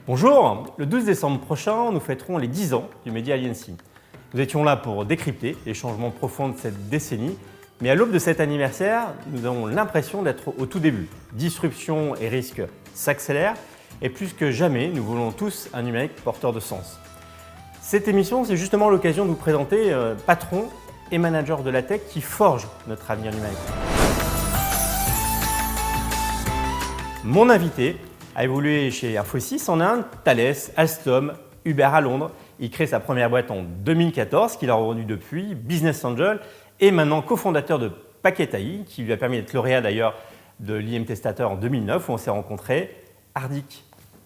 Bonjour, le 12 décembre prochain, nous fêterons les 10 ans du Media Aliency. Nous étions là pour décrypter les changements profonds de cette décennie, mais à l'aube de cet anniversaire, nous avons l'impression d'être au tout début. Disruption et risques s'accélèrent, et plus que jamais, nous voulons tous un numérique porteur de sens. Cette émission, c'est justement l'occasion de vous présenter patrons et managers de la tech qui forgent notre avenir numérique. Mon invité a évolué chez Infosys en Inde, Thales, Alstom, Uber à Londres. Il crée sa première boîte en 2014, qu'il a revendue depuis, Business Angel, et maintenant cofondateur de Packet AI, qui lui a permis d'être lauréat d'ailleurs de l'IM Testateur en 2009, où on s'est rencontrés. Hardik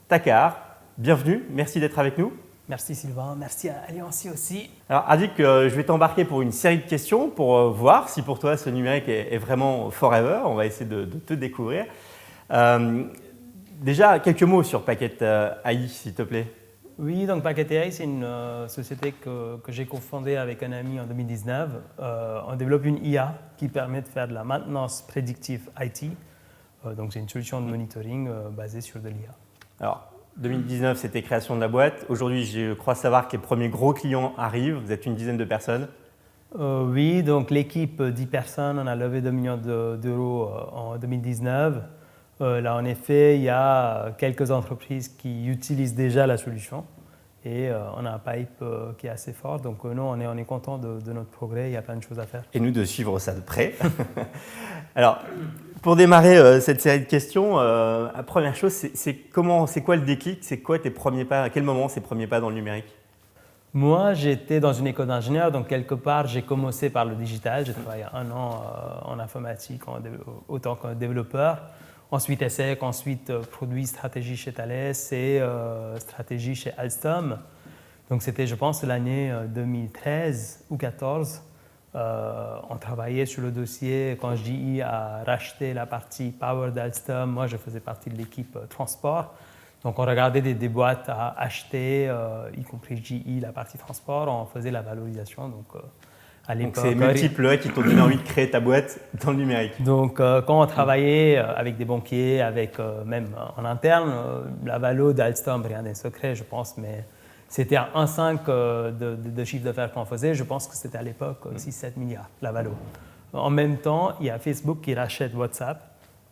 Thakar, bienvenue, merci d'être avec nous. Merci Sylvain, merci à Aliancy aussi. Alors Hardik, je vais t'embarquer pour une série de questions pour voir si pour toi ce numérique est vraiment forever. On va essayer de te découvrir. Déjà, quelques mots sur Packet AI, s'il te plaît. Oui, donc Packet AI, c'est une société que j'ai cofondée avec un ami en 2019. On développe une IA qui permet de faire de la maintenance prédictive IT. Donc c'est une solution de monitoring basée sur de l'IA. Alors, 2019, c'était création de la boîte. Aujourd'hui, je crois savoir que les premiers gros clients arrivent. Vous êtes une dizaine de personnes. Oui, donc l'équipe 10 personnes, on a levé 2 millions d'euros en 2019. Là, en effet, il y a quelques entreprises qui utilisent déjà la solution et on a un pipe qui est assez fort. Donc, nous, on est content de notre progrès. Il y a plein de choses à faire. Et nous, de suivre ça de près. Alors, pour démarrer cette série de questions, la première chose, c'est quoi le déclic? C'est quoi tes premiers pas? À quel moment ces premiers pas dans le numérique? Moi, j'étais dans une école d'ingénieur, donc quelque part, j'ai commencé par le digital. J'ai travaillé 1 an en informatique autant que développeur. Ensuite ESSEC, ensuite produit stratégie chez Thales et stratégie chez Alstom. Donc c'était, je pense, l'année 2013 ou 2014. On travaillait sur le dossier quand GE a racheté la partie Power d'Alstom. Moi, je faisais partie de l'équipe transport. Donc on regardait des boîtes à acheter, y compris GE, la partie transport. On faisait la valorisation. Donc c'est multiples qui t'ont donné envie de créer ta boîte dans le numérique. Donc, quand on travaillait avec des banquiers, même en interne, la valo d'Alstom, rien n'est secret, je pense, mais c'était à 1,5 de chiffre d'affaires qu'on faisait. Je pense que c'était à l'époque 6-7 milliards, la valo. En même temps, il y a Facebook qui rachète WhatsApp,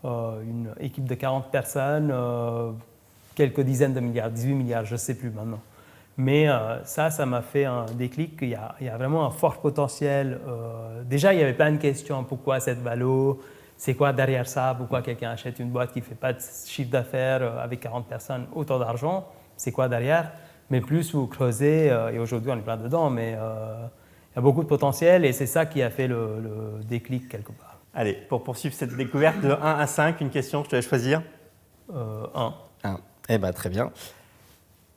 une équipe de 40 personnes, quelques dizaines de milliards, 18 milliards, je ne sais plus maintenant. Mais ça m'a fait un déclic qu'il y a vraiment un fort potentiel. Déjà, il y avait plein de questions. Pourquoi cette valo? C'est quoi derrière ça? Pourquoi quelqu'un achète une boîte qui ne fait pas de chiffre d'affaires avec 40 personnes, autant d'argent? C'est quoi derrière? Mais plus vous creusez, et aujourd'hui on est plein dedans, mais il y a beaucoup de potentiel et c'est ça qui a fait le déclic quelque part. Allez, pour poursuivre cette découverte de 1 à 5, une question, je te laisse choisir. 1. Eh bien, très bien.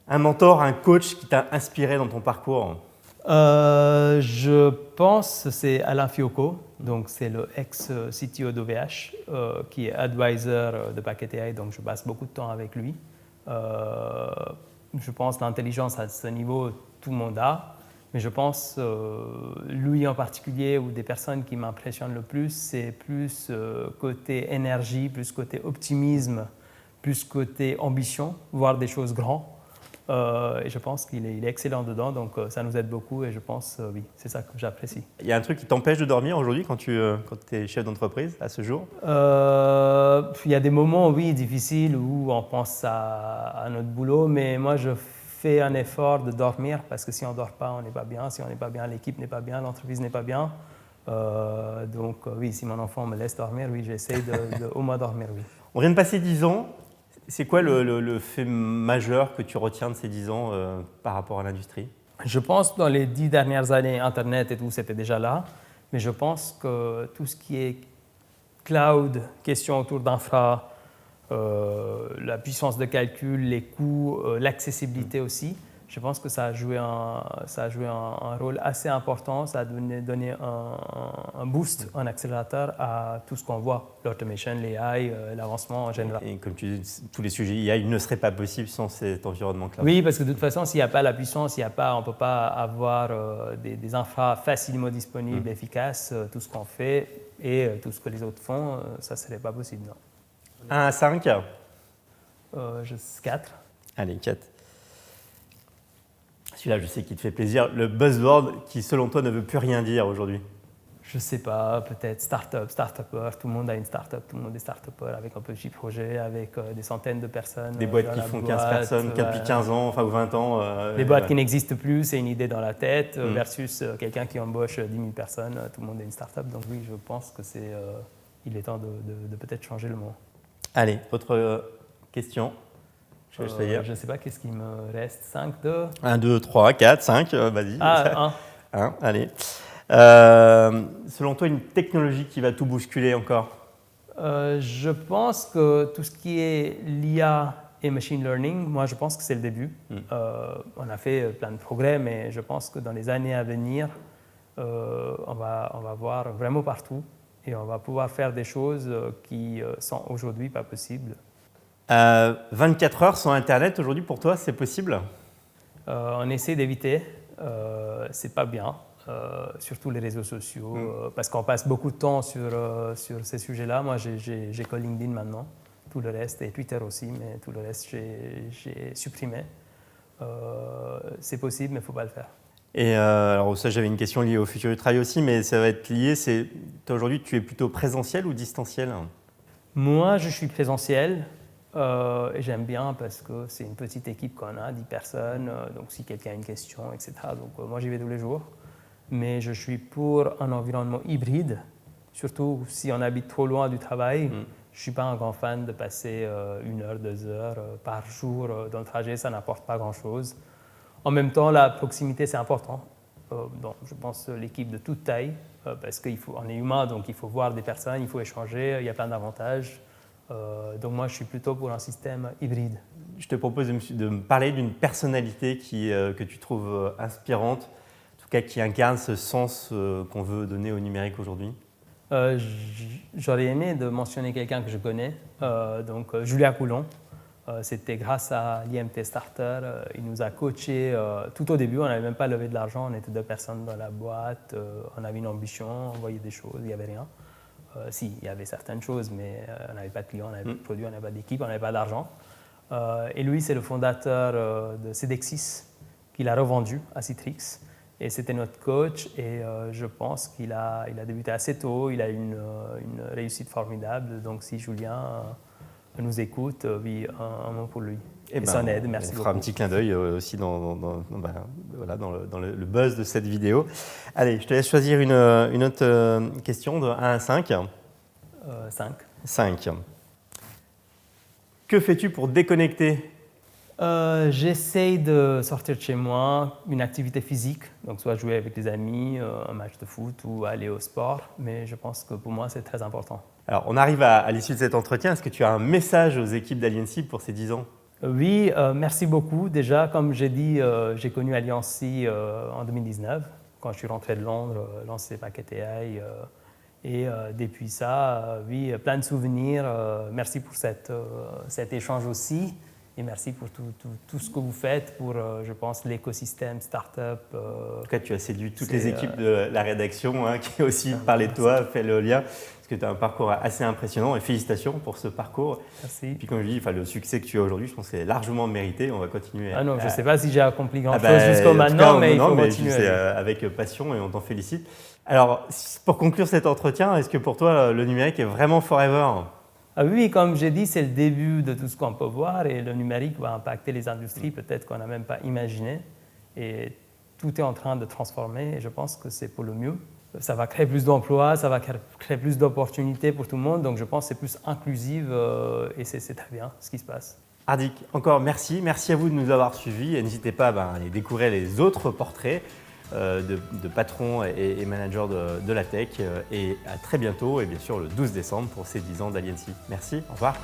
Un mentor, un coach qui t'a inspiré dans ton parcours? Je pense que c'est Alain Fiocco, donc c'est le ex-CTO d'OVH qui est advisor de Packet AI, donc je passe beaucoup de temps avec lui. Je pense que l'intelligence à ce niveau, tout le monde a, mais je pense lui en particulier ou des personnes qui m'impressionnent le plus, c'est plus côté énergie, plus côté optimisme, plus côté ambition, voir des choses grandes. Et je pense qu'il est excellent dedans, donc ça nous aide beaucoup et je pense, oui, c'est ça que j'apprécie. Il y a un truc qui t'empêche de dormir aujourd'hui quand tu es chef d'entreprise à ce jour? Il y a des moments, oui, difficiles où on pense à notre boulot, mais moi je fais un effort de dormir parce que si on ne dort pas, on n'est pas bien. Si on n'est pas bien, l'équipe n'est pas bien, l'entreprise n'est pas bien. Donc oui, si mon enfant me laisse dormir, oui, j'essaie de au moins dormir, oui. On vient de passer 10 ans. C'est quoi le fait majeur que tu retiens de ces 10 ans par rapport à l'industrie? Je pense que dans les 10 dernières années, Internet et tout, c'était déjà là. Mais je pense que tout ce qui est cloud, questions autour d'infra, la puissance de calcul, les coûts, l'accessibilité aussi, je pense que ça a joué un rôle assez important. Ça a donné un boost, un accélérateur à tout ce qu'on voit, l'automation, l'AI, l'avancement en général. Et comme tu dis, tous les sujets AI ne seraient pas possibles sans cet environnement cloud. Oui, parce que de toute façon, s'il n'y a pas la puissance, on ne peut pas avoir des infras facilement disponibles, efficaces, tout ce qu'on fait et tout ce que les autres font, ça ne serait pas possible. Non. 1 à 5? 4. Allez, 4. Celui-là, je sais qu'il te fait plaisir. Le buzzword qui, selon toi, ne veut plus rien dire aujourd'hui. Je sais pas, peut-être start-up, start-upper. Tout le monde a une start-up, tout le monde est start-upper avec un petit projet, avec des centaines de personnes. Des boîtes qui font 15 personnes, qui appliquent 15 ans, enfin ou 20 ans. Des boîtes qui n'existent plus, c'est une idée dans la tête, versus quelqu'un qui embauche 10 000 personnes. Tout le monde est une start-up. Donc oui, je pense que il est temps de peut-être changer le mot. Allez, autre question. Je ne sais pas, qu'est-ce qu'il me reste 5, 2 1, 2, 3, 4, 5, vas-y. Ah, 1. 1, allez. Selon toi, une technologie qui va tout bousculer encore? Je pense que tout ce qui est l'IA et machine learning, moi je pense que c'est le début. On a fait plein de progrès, mais je pense que dans les années à venir, on va voir vraiment partout et on va pouvoir faire des choses qui sont aujourd'hui pas possibles. 24 heures sans Internet aujourd'hui, pour toi, c'est possible? On essaie d'éviter, c'est pas bien. Surtout les réseaux sociaux, parce qu'on passe beaucoup de temps sur ces sujets-là. Moi, j'ai que LinkedIn maintenant, tout le reste, et Twitter aussi, mais tout le reste, j'ai supprimé. C'est possible, mais il ne faut pas le faire. Et alors ça, j'avais une question liée au futur du travail aussi, mais ça va être lié, toi aujourd'hui, tu es plutôt présentiel ou distanciel? Moi, je suis présentiel. Et j'aime bien parce que c'est une petite équipe qu'on a, 10 personnes, donc si quelqu'un a une question, etc. Donc moi, j'y vais tous les jours. Mais je suis pour un environnement hybride, surtout si on habite trop loin du travail. Je ne suis pas un grand fan de passer 1 heure, 2 heures par jour dans le trajet, ça n'apporte pas grand-chose. En même temps, la proximité, c'est important. Donc, je pense l'équipe de toute taille, parce qu'on est humain, donc il faut voir des personnes, il faut échanger, il y a plein d'avantages. Donc moi, je suis plutôt pour un système hybride. Je te propose de me parler d'une personnalité que tu trouves inspirante, qui incarne ce sens qu'on veut donner au numérique aujourd'hui. J'aurais aimé de mentionner quelqu'un que je connais, donc Julia Coulon. C'était grâce à l'IMT Starter. Il nous a coachés tout au début. On n'avait même pas levé de l'argent. On était 2 personnes dans la boîte. On avait une ambition, on voyait des choses, il n'y avait rien. Si, il y avait certaines choses, mais on n'avait pas de clients, on n'avait pas de produits, on n'avait pas d'équipe, on n'avait pas d'argent. Et lui, c'est le fondateur de Cedexis, qu'il a revendu à Citrix. Et c'était notre coach et je pense qu'il a débuté assez tôt, il a eu une réussite formidable. Donc si Julien nous écoute, oui, un mot pour lui. Et son aide, merci beaucoup. On fera un petit clin d'œil aussi dans le buzz de cette vidéo. Allez, je te laisse choisir une autre question de 1 à 5. 5. 5. Que fais-tu pour déconnecter? J'essaye de sortir de chez moi, une activité physique, donc soit jouer avec des amis, un match de foot ou aller au sport, mais je pense que pour moi c'est très important. Alors on arrive à l'issue de cet entretien, est-ce que tu as un message aux équipes d'Aliancy pour ces 10 ans? Oui, merci beaucoup. Déjà, comme j'ai dit, j'ai connu Aliancy en 2019, quand je suis rentré de Londres, lancé Packet AI, et depuis ça, oui, plein de souvenirs. Merci pour cet échange aussi. Et merci pour tout ce que vous faites pour, je pense, l'écosystème startup. En tout cas, tu as séduit toutes les équipes de la rédaction qui ont aussi parlé de toi, fait le lien, parce que tu as un parcours assez impressionnant et félicitations pour ce parcours. Merci. Et puis comme je dis, le succès que tu as aujourd'hui, je pense que c'est largement mérité. On va continuer. Je ne sais pas si j'ai accompli grand-chose jusqu'à maintenant, mais il faut continuer. C'est avec passion et on t'en félicite. Alors, pour conclure cet entretien, est-ce que pour toi, le numérique est vraiment forever? Oui, comme j'ai dit, c'est le début de tout ce qu'on peut voir et le numérique va impacter les industries peut-être qu'on n'a même pas imaginé. Et tout est en train de transformer et je pense que c'est pour le mieux. Ça va créer plus d'emplois, ça va créer plus d'opportunités pour tout le monde. Donc je pense que c'est plus inclusif et c'est très bien ce qui se passe. Hardik, encore merci. Merci à vous de nous avoir suivis et n'hésitez pas à aller découvrir les autres portraits de patrons et managers de la tech. Et à très bientôt et bien sûr le 12 décembre pour ces 10 ans d'Aliancy. Merci, au revoir.